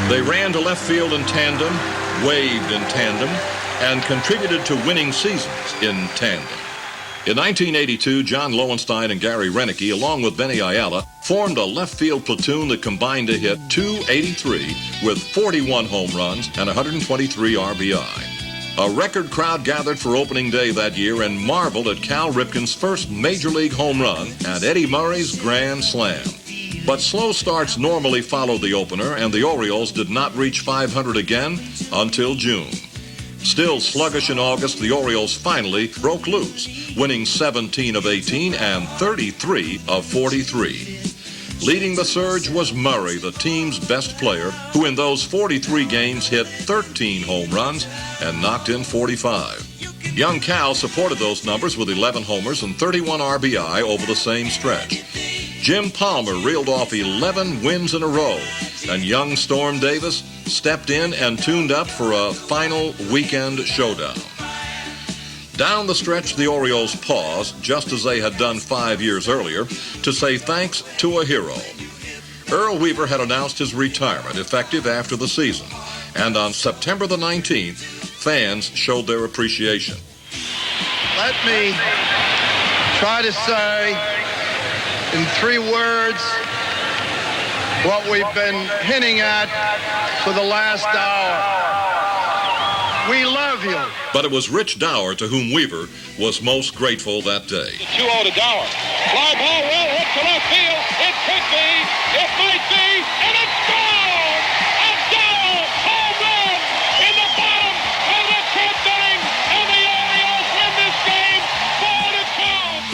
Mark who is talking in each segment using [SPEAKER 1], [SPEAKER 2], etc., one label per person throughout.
[SPEAKER 1] They ran to left field in tandem, waved in tandem, and contributed to winning seasons in tandem. In 1982, John Lowenstein and Gary Renicky, along with Benny Ayala, formed a left field platoon that combined to hit .283 with 41 home runs and 123 RBI. A record crowd gathered for opening day that year and marveled at Cal Ripken's first major league home run and Eddie Murray's grand slam. But slow starts normally followed the opener, and the Orioles did not reach 500 again until June. Still sluggish in August, the Orioles finally broke loose, winning 17 of 18 and 33 of 43. Leading the surge was Murray, the team's best player, who in those 43 games hit 13 home runs and knocked in 45. Young Cal supported those numbers with 11 homers and 31 RBI over the same stretch. Jim Palmer reeled off 11 wins in a row, and young Storm Davis stepped in and tuned up for a final weekend showdown. Down the stretch, the Orioles paused, just as they had done 5 years earlier, to say thanks to a hero. Earl Weaver had announced his retirement, effective after the season, and on September the 19th, fans showed their appreciation.
[SPEAKER 2] Let me try to say in 3 words what we've been hinting at for the last hour. We love you.
[SPEAKER 1] But it was Rich Dower to whom Weaver was most grateful that day.
[SPEAKER 3] 2-0 to Dower. Fly ball well hit to left field. It could be. It might be. And it's gone! A Dower home run in the bottom of the 10th inning. And the Orioles win this game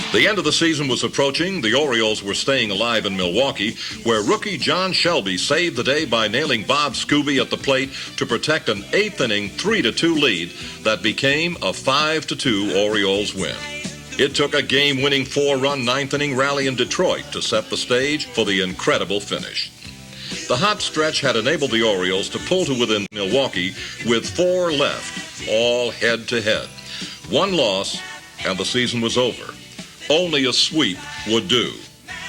[SPEAKER 3] 4-2.
[SPEAKER 1] The end of the season was approaching. The Orioles were staying alive in Milwaukee, where rookie John Shelby saved the day by nailing Bob Scooby at the plate to protect an 8th inning 3-2 lead that became a 5-2 Orioles win. It took a game-winning 4-run 9th inning rally in Detroit to set the stage for the incredible finish. The hot stretch had enabled the Orioles to pull to within Milwaukee with 4 left, all head-to-head. 1 loss, and the season was over. Only a sweep would do.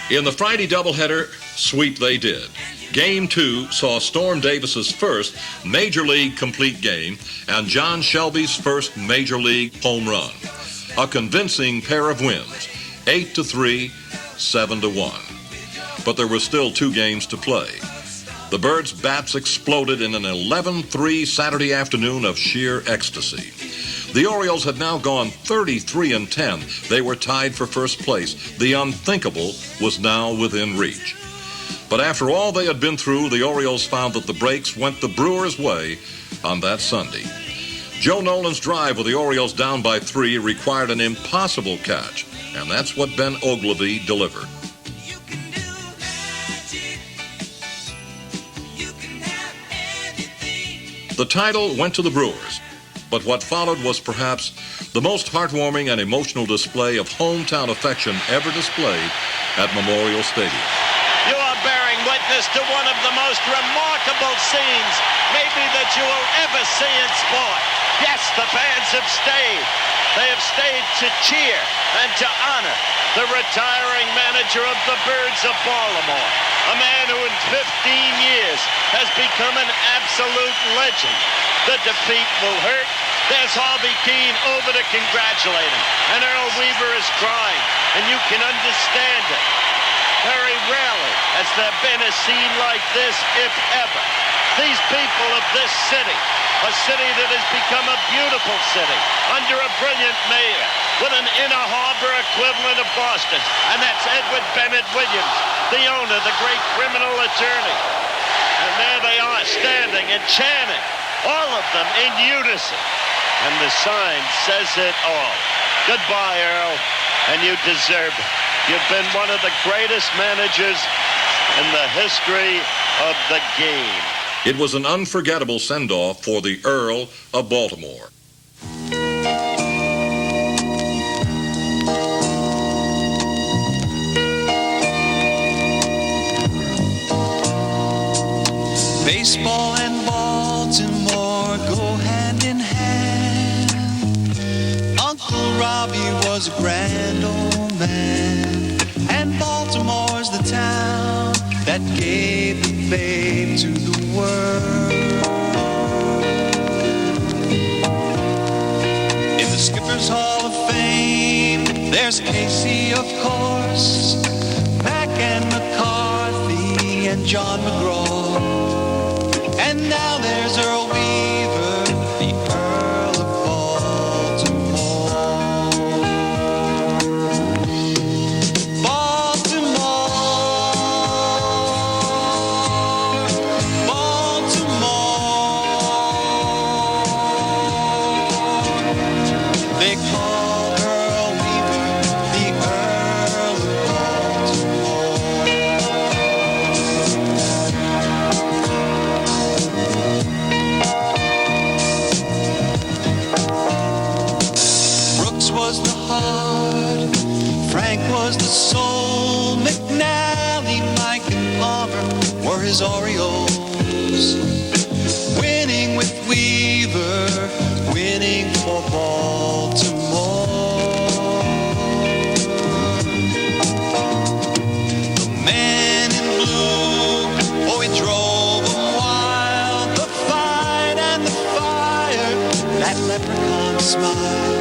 [SPEAKER 1] In the Friday doubleheader, sweep they did. Game 2 saw Storm Davis's first Major League complete game and John Shelby's first Major League home run. A convincing pair of wins, 8-3, 7-1. But there were still 2 games to play. The Birds' bats exploded in an 11-3 Saturday afternoon of sheer ecstasy. The Orioles had now gone 33-10. They were tied for first place. The unthinkable was now within reach. But after all they had been through, the Orioles found that the breaks went the Brewers' way on that Sunday. Joe Nolan's drive with the Orioles down by 3 required an impossible catch, and that's what Ben Ogilvy delivered. The title went to the Brewers, but what followed was perhaps the most heartwarming and emotional display of hometown affection ever displayed at Memorial Stadium.
[SPEAKER 4] You are bearing witness to one of the most remarkable scenes maybe that you will ever see in sport. Yes, the fans have stayed. They have stayed to cheer and to honor the retiring manager of the Birds of Baltimore, a man who in 15 years has become an absolute legend. The defeat will hurt. There's Harvey Keene over to congratulate him, and Earl Weaver is crying, and you can understand it. Very rarely has there been a scene like this, if ever. These people of this city, a city that has become a beautiful city under a brilliant mayor with an inner harbor equivalent of Boston, and that's Edward Bennett Williams, the owner, the great criminal attorney. And there they are standing and chanting, all of them in unison. And the sign says it all. Goodbye, Earl, and you deserve it. You've been one of the greatest managers in the history of the game.
[SPEAKER 1] It was an unforgettable send-off for the Earl of Baltimore.
[SPEAKER 5] Baseball and Baltimore go hand in hand. Uncle Robbie was a grand old man, and Baltimore's the town that gave the baby to the world. In the Skipper's Hall of Fame, there's Casey, of course, Mack and McCarthy and John McGraw. And now there's Earl Weaver, the Earl of Baltimore. Baltimore, Baltimore. They call Earl Weaver the Earl of Brooks was the heart, Frank was the soul, McNally, Mike, and Palmer were his Orioles. Winning with Weaver, winning for Baltimore. The man in blue, oh, he drove 'em wild. The fight and the fire, that leprechaun smile.